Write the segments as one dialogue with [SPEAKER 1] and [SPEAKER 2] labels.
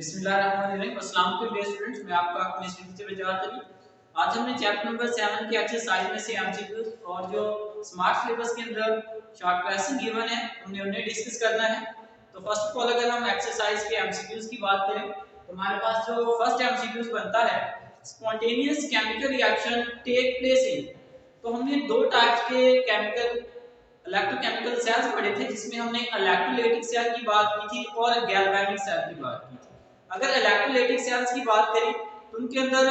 [SPEAKER 1] बिस्मिल्लाहिर्रहमानिर्रहीम। अस्सलाम वालेकुम डियर स्टूडेंट्स, मैं आपका अपने टीचर रजात अली। आज हमने चैप्टर नंबर 7 की एक्सरसाइज में से एमसीक्यूज और जो स्मार्ट सिलेबस के अंदर शॉर्ट क्वेश्चन गिवन है हमने उन्हें डिस्कस करना है। तो फर्स्ट ऑफ ऑल अगर हम एक्सरसाइज के एमसीक्यूज की बात करें तो हमारे पास जो फर्स्ट एमसीक्यूज बनता है spontaneous chemical reaction take place in. तो हमने दो टाइप्स के केमिकल इलेक्ट्रोकेमिकल सेल्स पढ़े थे जिसमें हमने इलेक्ट्रोलाइटिक सेल की बात की थी और गैल्वेनिक सेल की बात की थी। अगर इलेक्ट्रोलाइटिक सेल्स की बात करें तो उनके अंदर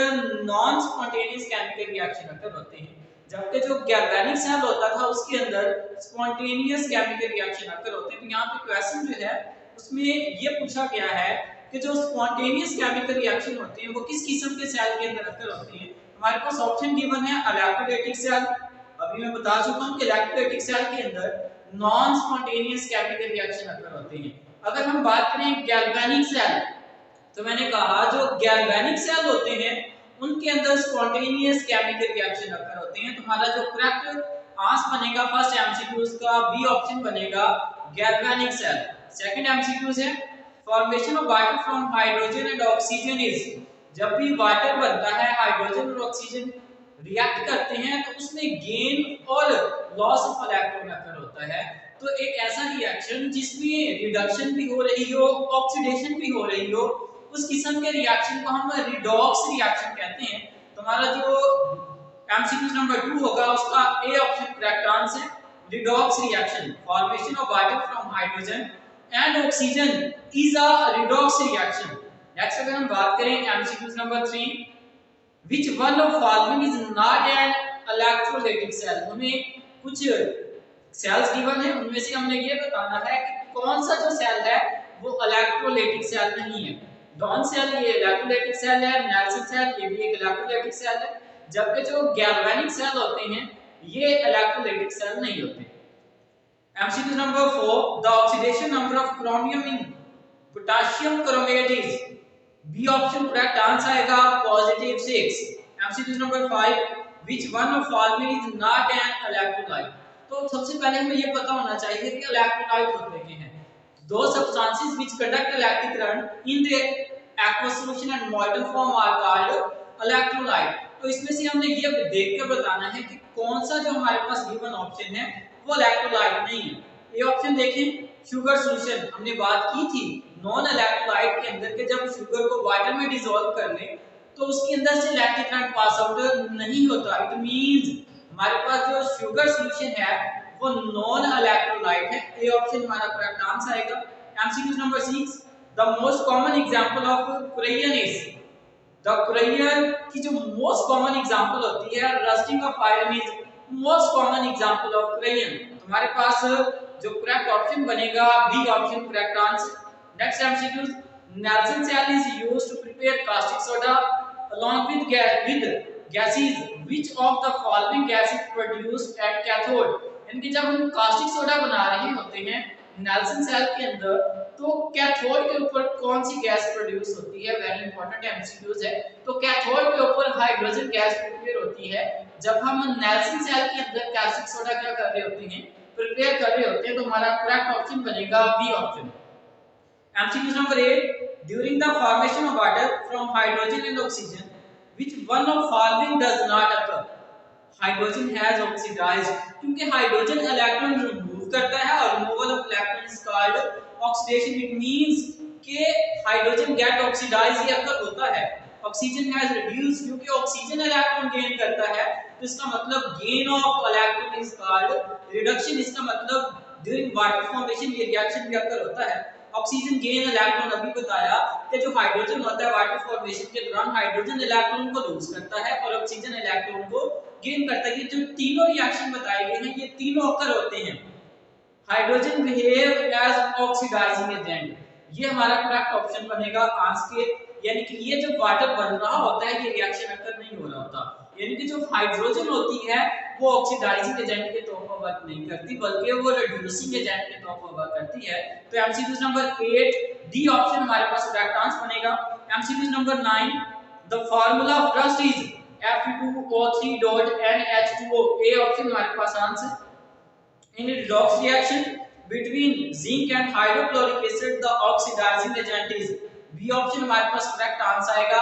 [SPEAKER 1] नॉन स्पॉन्टेनियस केमिकल रिएक्शन अक्सर होते हैं, जबकि जो गैल्वेनिक सेल होता था उसके अंदर स्पॉन्टेनियस केमिकल रिएक्शन अक्सर होते हैं। तो यहाँ पे क्वेश्चन जो है उसमें ये पूछा गया है कि जो स्पॉन्टेनियस केमिकल रिएक्शन होते हैं वो किस किस्म के सेल के अंदर अक्सर होते हैं। हमारे पास ऑप्शन गिवन है इलेक्ट्रोलाइटिक सेल। अभी मैं बता चुका हूं कि इलेक्ट्रोलाइटिक सेल के अंदर नॉन स्पॉन्टेनियस केमिकल रिएक्शन अक्सर होते हैं। अगर हम बात करें गैल्वेनिक सेल तो मैंने कहा जो गैल्वेनिक सेल होते हैं उनके अंदर स्पॉन्टेनियस केमिकल रिएक्शन अक्सर होते हैं। तो हमारा जो करेक्ट आंसर बनेगा फर्स्ट एमसीक्यूज का बी ऑप्शन बनेगा गैल्वेनिक सेल। सेकंड एमसीक्यूज है formation of water from hydrogen and oxygen is. जब भी वाटर बनता है हाइड्रोजन और ऑक्सीजन रिएक्ट करते हैं तो उसमें गेन और लॉस ऑफ इलेक्ट्रॉन अक्सर होता है। तो एक ऐसा रिएक्शन जिसमें रिडक्शन भी हो रही हो ऑक्सीडेशन भी हो रही हो उस किस्म के रिएक्शन को हम रिडॉक्स रिएक्शन कहते हैं। तो हमारा जो एमसीक्यू नंबर 2 होगा उसका ए ऑप्शन करेक्ट आंसर है redox reaction. Formation of water from hydrogen and oxygen is a redox reaction. Next अगर हम बात करें MCQ number 3 which one of following is not an electrolytic cell। हमें कुछ sales given है उनमें से हमने ये बताना है कि कौन सा जो सेल है वो इलेक्ट्रोलाइटिक सेल नहीं है। डॉन सेल ये इलेक्ट्रोलाइटिक सेल है, नेल्सन सेल ये भी एक इलेक्ट्रोलाइटिक सेल है, जबकि जो गैल्वेनिक सेल होते हैं ये इलेक्ट्रोलाइटिक सेल नहीं होते। MCQ number 4 the oxidation number of chromium in potassium chromate is. B option correct answer आएगा positive 6। MCQ number 5 which one of following is not an electrolyte. तो सबसे पहले हमें ये पता होना चाहिए कि इलेक्ट्रोलाइट होते क्या हैं। दो substances which conduct electric current in the aqueous solution and molten form are called electrolyte। तो इसमें से हमने ये देख कर बताना है कि कौन सा जो हमारे पास गिवन ऑप्शन है वो इलेक्ट्रोलाइट नहीं है। ये ऑप्शन देखें शुगर सॉल्यूशन हमने बात की थी नॉन इलेक्ट्रोलाइट के अंदर के जब शुगर को वाटर में डिसॉल्व कर ले तो उसके अंदर से इलेक्ट्रिक करंट पास आउट नहीं होता। इट मींस हमारे पास जो शुगर सॉल्यूशन है वो नॉन इलेक्ट्रोलाइट है। ए ऑप्शन हमारा करेक्ट आंसर आएगा। MCQ number 6 the most common example of crayon is. The crayon की जो मोस्ट कॉमन एग्जांपल होती है rusting of iron is most common example of crayon. हमारे पास जो करेक्ट ऑप्शन बनेगा B option correct answer. Next MCQ Nelson cell is used to prepare caustic soda along with gases which of the following gas is produced at cathode। यानी कि जब हम caustic soda बना रहे होते हैं नेल्सन सेल के अंदर तो कैथोड के ऊपर कौन सी गैस प्रोड्यूस होती है। वेरी इंपॉर्टेंट एमसीक्यूज है। तो कैथोड के ऊपर हाइड्रोजन गैस प्रिपेयर होती है। जब हम नेल्सन सेल के अंदर कास्टिक सोडा क्या कर रहे होते हैं प्रिपेयर कर रहे होते हैं तो हमारा करेक्ट ऑप्शन बनेगा B option. MCQ number 8 during the formation of water from hydrogen and oxygen which one of following does not occur। Hydrogen has oxidized क्योंकि हाइड्रोजन इलेक्ट्रॉन रिमूव करता है और removal of electron is called oxidation. It means कि hydrogen get oxidize ये अक्सर होता है। Oxygen has reduced क्योंकि ऑक्सीजन इलेक्ट्रॉन गेन करता है तो इसका मतलब gain of electron is called reduction. इसका मतलब ड्यूरिंग वाटर फॉर्मेशन ये रिएक्शन भी अक्सर होता है। ऑक्सीजन गेन इलेक्ट्रॉन अभी बताया कि जो हाइड्रोजन होता है वाटर फॉर्मेशन के दौरान हाइड्रोजन इलेक्ट्रॉन को लूज करता है और ऑक्सीजन इलेक्ट्रॉन को गेन करता है। ये जो तीनों रिएक्शन बताए गए हैं ये तीनों अक्सर होते हैं। Hydrogen behave as oxidizing agent ये हमारा करेक्ट ऑप्शन बनेगा आंसर के। यानी कि ये जो वाटर बन रहा होता है ये रिएक्शन अक्सर नहीं हो रहा होता। यानी कि जो हाइड्रोजन होती है वो ऑक्सीडाइजिंग एजेंट के तौर पर वर्क नहीं करती बल्कि वो रिड्यूसिंग एजेंट के तौर पर वर्क करती है। तो एमसीक्यू नंबर 8 डी ऑप्शन हमारे पास करेक्ट आंसर बनेगा। MCQ number 9 the formula of rust is Fe2O3.NH2O। A option हमारे पास answer. In redox reaction between zinc and hydrochloric acid the oxidizing agent is। B option हमारे पास correct answer आएगा।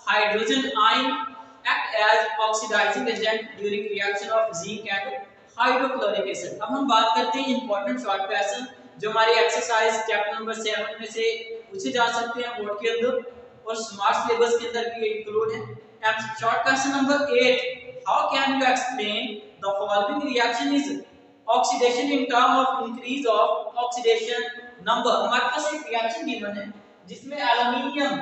[SPEAKER 1] Hydrogen ion act as oxidizing agent during reaction of zinc and hydrochloric acid. अब हम बात करते हैं important short question जो हमारे एक्सरसाइज चैप्टर नंबर 7 में से पूछे जा सकते हैं बोर्ड के अंदर और स्मार्ट सिलेबस के अंदर भी इंक्लूड है। And short question number 8, how can you explain the following reaction is oxidation in term of increase of oxidation number. हमारे पास एक रिएक्शन गिवन है जिसमें एल्युमिनियम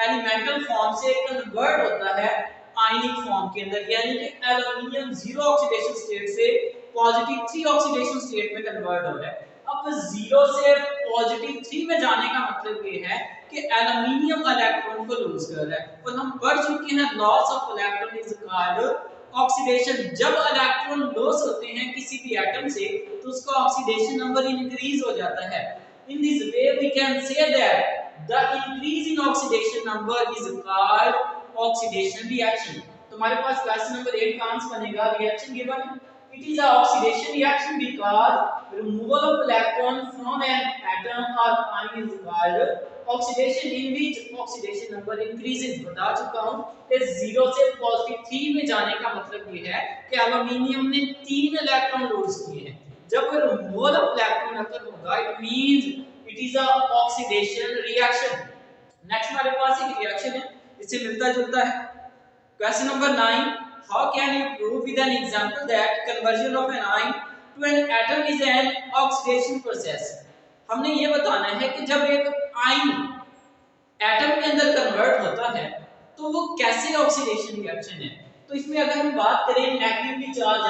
[SPEAKER 1] एलिमेंटल फॉर्म से कन्वर्ट होता है आयनिक फॉर्म के अंदर, यानी कि एल्युमिनियम 0 ऑक्सीडेशन स्टेट से पॉजिटिव 3 ऑक्सीडेशन स्टेट में कन्वर्ट हो रहा है। अब 0 से पॉजिटिव 3 में जाने का मतलब ये है कि एल्युमिनियम इलेक्ट्रॉन को लूज कर रहा है और हम पढ़ चुके हैं loss of electron is called oxidation. जब इलेक्ट्रॉन लॉस होते हैं किसी भी एटम से तो उसका ऑक्सीडेशन नंबर इंक्रीज हो जाता है। In this way we can say that the increase in oxidation number is called oxidation reaction. तो हमारे पास क्वेश्चन नंबर 8 का आंसर बनेगा रिएक्शन गिवन है it is a oxidation reaction because removal of electron from an atom or ion is called oxidation in which oxidation number increases। बता चुका हूं कि 0 से पॉजिटिव 3 में जाने का मतलब ये है कि एल्युमिनियम ने 3 इलेक्ट्रॉन लूज किए हैं। जब रिमूवल ऑफ इलेक्ट्रॉन अगर होगा it means it is a oxidation reaction. Next हमारे पास एक रिएक्शन है इससे मिलता जुलता है। Question number 9, how can you prove with an example that conversion of an ion to an atom is an oxidation process। हमने ये बताना है कि जब एक आयन एटम के अंदर कन्वर्ट होता है तो वो कैसे ऑक्सीडेशन रिएक्शन है। तो इसमें अगर हम बात करें नेगेटिवली चार्ज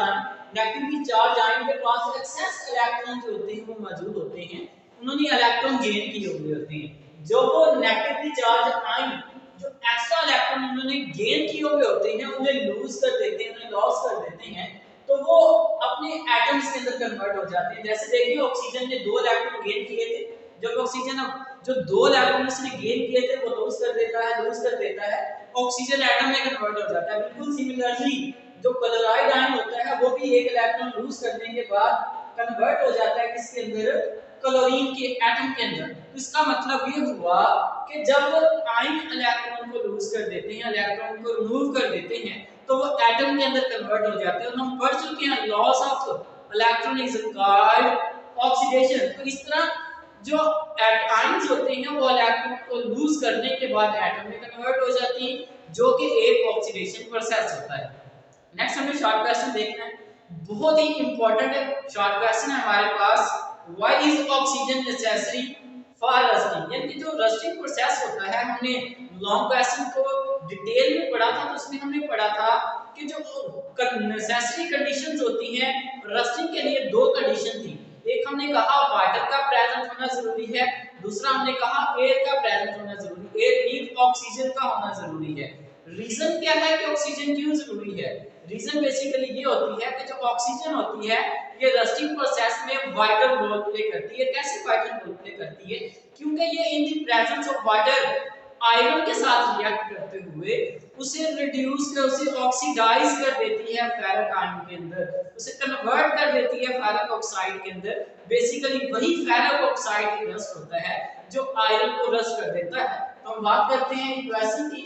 [SPEAKER 1] आयन के पास एक्सेस इलेक्ट्रॉन जो होते हैं वो मौजूद होते हैं, उन्होंने इलेक्ट्रॉन गेन किए हुए होते हैं। जो वो नेगेटिवली चार्ज आयन जो एक्स्ट्रा इलेक्ट्रॉन उन्होंने गेन किए हुए होते हैं उन्हें लूज कर देते हैं, उन्हें लॉस कर देते हैं, तो वो अपने एटम्स के अंदर कन्वर्ट हो जाते हैं। जैसे देखिए ऑक्सीजन ने 2 इलेक्ट्रॉन गेन किए थे, जब ऑक्सीजन जो 2 इलेक्ट्रॉन उसने गेन किए थे वो लूज कर देता है ऑक्सीजन एटम में कन्वर्ट हो जाता है। बिल्कुल सिमिलरली जो क्लोराइड आयन होता है वो भी 1 इलेक्ट्रॉन लूज करने के बाद कन्वर्ट हो जाता है किसके अंदर, क्लोरीन के एटम के अंदर। तो इसका मतलब ये हुआ कि जब आयन इलेक्ट्रॉन को लूज कर देते हैं, इलेक्ट्रॉन को रिमूव कर देते हैं तो वो एटम के अंदर कन्वर्ट हो जाते हैं। और हम पढ़ चुके हैं loss of electron is called oxidation. तो इस तरह जो आयन्स होते हैं वो इलेक्ट्रॉन को लूज करने के बाद एटम में कन्वर्ट हो जाती हैं जो कि एक ऑक्सीडेशन प्रोसेस होता है। नेक्स्ट हमें शॉर्ट क्वेश्चन देखना है, बहुत ही इंपॉर्टेंट शॉर्ट क्वेश्चन है हमारे पास। Why is oxygen necessary for rusting? यानी कि जो रस्टिंग प्रोसेस होता है, हमने लॉन्ग क्वेश्चन को डिटेल में पढ़ा था तो उसमें हमने पढ़ा था कि जो नेसेसरी कंडीशंस होती हैं रस्टिंग के लिए 2 कंडीशन थी। एक हमने कहा वाटर का प्रेजेंट होना जरूरी है, दूसरा हमने कहा एयर का प्रेजेंट होना जरूरी है, एयर मींस ऑक्सीजन का होना जरूरी है। रीजन क्या है कि ऑक्सीजन क्यों जरूरी है? रीजन बेसिकली ये होती है कि जो ऑक्सीजन होती है ये रस्टिंग प्रोसेस में वाइटल रोल प्ले करती है। कैसे वाइटल रोल प्ले करती है? क्योंकि ये in the presence of water iron के साथ रिएक्ट करते हुए उसे रिड्यूस कर उसे ऑक्सीडाइज कर देती है फेरक आयन के अंदर, उसे कन्वर्ट कर देती है फेरक ऑक्साइड के अंदर। बेसिकली वही फेरक ऑक्साइड ही रस्ट होता है जो आयरन को रस्ट कर देता है। तो हम बात करते हैं इक्वेशन की।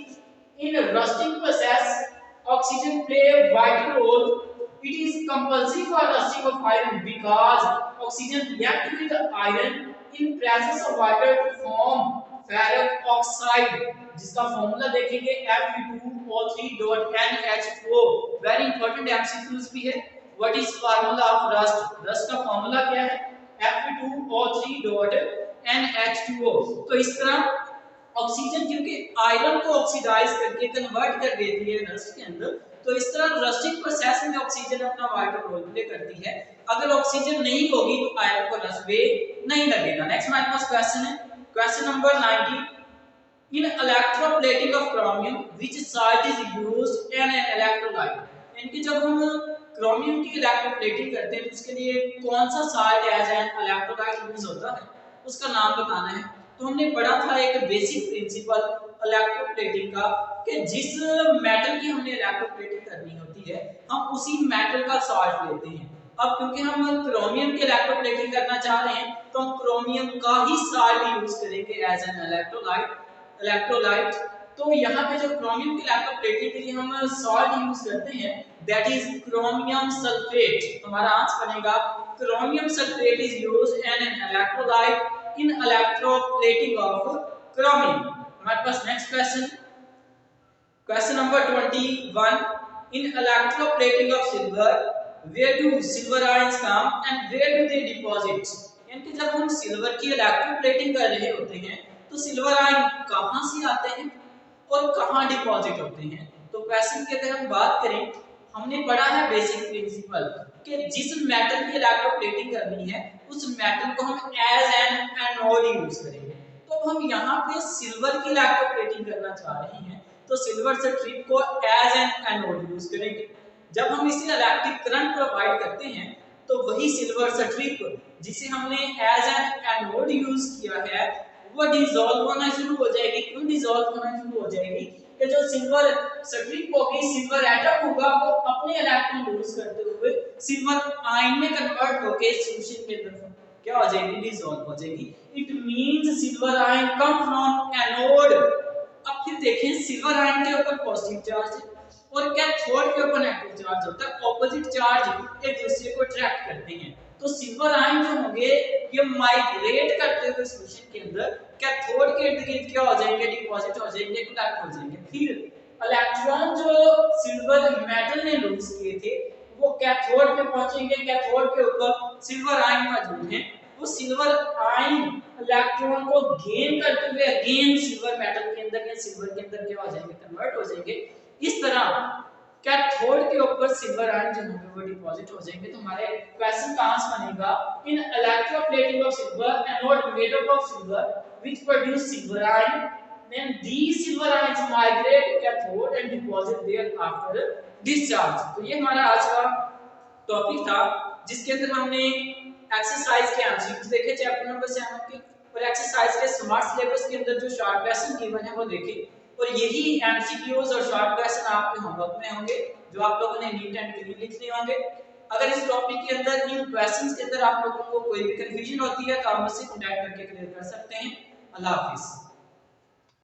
[SPEAKER 1] In rusting process oxygen play a vital role. It is compulsory for rusting of iron because oxygen react with the iron in presence of water to form ferric oxide, जिसका फॉर्मूला देखेंगे Fe2O3.NH2O। Very important MCQs भी है। What is formula of rust? Rust का formula क्या है? Fe2O3.NH2O। तो इस तरह ऑक्सीजन क्योंकि आयरन को ऑक्सीडाइज करके कन्वर्ट कर देती है रस्ट के अंदर, तो इस तरह रस्टिंग प्रोसेस में ऑक्सीजन अपना वाइटल रोल प्ले करती है। अगर ऑक्सीजन नहीं होगी तो आयरन को रस्ट वे नहीं लगेगा। नेक्स्ट हमारे पास क्वेश्चन है, question number 19। In electroplating of chromium which salt is used in an electrolyte. यानी जब हम क्रोमियम की इलेक्ट्रोप्लेटिंग करते हैं तो उसके लिए कौन सा salt as an electrolyte use होता है, उसका नाम बताना है। तो हमने पढ़ा था एक बेसिक प्रिंसिपल इलेक्ट्रोप्लेटिंग का कि जिस मेटल की हमने इलेक्ट्रोप्लेटिंग करनी होती है हम उसी मेटल का सॉल्ट लेते हैं। अब क्योंकि हम क्रोमियम की इलेक्ट्रोप्लेटिंग करना चाह रहे हैं तो हम क्रोमियम का ही सॉल्ट यूज करेंगे एज एन इलेक्ट्रोलाइट। इलेक्ट्रोलाइट। तो यहाँ पे जो क्रोमियम की इलेक्ट्रोप्लेटिंग के लिए हम सॉल्ट यूज करते हैं दैट इज क्रोमियम सल्फेट। हमारा आंसर बनेगा chromium sulphate is used an an electrolyte in electroplating of chromium. हमारे पास next question, question number 21, in electroplating of silver where do silver ions come and where do they deposit। यानी कि जब हम silver की electroplating कर रहे होते हैं तो सिल्वर आयन कहां से आते हैं और कहां डिपॉजिट होते हैं। तो क्वेश्चन की अगर हम बात करें, हमने पढ़ा है बेसिक प्रिंसिपल कि जिस मेटल की इलेक्ट्रोप्लेटिंग करनी है उस मेटल को हम एज एन एनोड यूज करेंगे। तो हम यहाँ पे सिल्वर की इलेक्ट्रोप्लेटिंग करना चाह रहे हैं तो सिल्वर स्ट्रिप को एज एन एनोड यूज करेंगे। जब हम इसे इलेक्ट्रिक करंट प्रोवाइड करते हैं तो वही सिल्वर स्ट्रिप जिसे हमने एज एन एनोड यूज किया है वो डिसॉल्व होना शुरू हो जाएगी। क्यों डिसॉल्व होना शुरू हो जाएगी कि जो सिल्वर स्ट्रिप होगी, सिल्वर एटम होगा, वो अपने इलेक्ट्रॉन लूज करते हुए सिल्वर आयन में कन्वर्ट होके सॉल्यूशन के अंदर क्या हो जाएगी, डिसॉल्व हो जाएगी। It means silver ion come from anode. अब फिर देखें सिल्वर आयन के ऊपर पॉजिटिव चार्ज है और कैथोड के ऊपर नेगेटिव चार्ज होता है। ऑपोजिट चार्ज एक दूसरे को अट्रैक्ट करते हैं तो सिल्वर आयन जो होंगे ये माइग्रेट करते हुए सॉल्यूशन के अंदर कैथोड के इर्द गिर्द क्या हो जाएंगे, डिपॉजिट हो जाएंगे, कलेक्ट हो जाएंगे। फिर इलेक्ट्रॉन जो सिल्वर मेटल ने लूज किए थे वो कैथोड में पहुंचेंगे। कैथोड के ऊपर सिल्वर आयन मौजूद है, वो सिल्वर आयन इलेक्ट्रॉन को गेन करते हुए अगेन सिल्वर मेटल के अंदर या सिल्वर के अंदर क्या हो जाएंगे, कन्वर्ट हो जाएंगे। इस तरह कैथोड के ऊपर सिल्वर आयन जो होंगे वो डिपॉजिट हो जाएंगे। तो हमारे क्वेश्चन का आंसर बनेगा in electroplating of silver anode made up of silver which produce silver ion then these silver ions migrate to cathode and deposit there after discharge। तो ये हमारा आज का टॉपिक था जिसके अंदर हमने एक्सरसाइज के एमसीक्यूज देखे चैप्टर नंबर 7 के और एक्सरसाइज के स्मार्ट सिलेबस के अंदर जो शॉर्ट क्वेश्चन गिवन है वो देखे और यही एमसीक्यूज और शॉर्ट क्वेश्चन आपके होमवर्क में होंगे जो आप लोगों ने नीट एंड क्लीन लिखने होंगे। अगर इस टॉपिक के अंदर इन क्वेश्चंस के अंदर आप लोगों को कोई भी कंफ्यूजन होती है तो आप मुझसे कांटेक्ट करके क्लियर कर सकते हैं। अल्लाह हाफिज।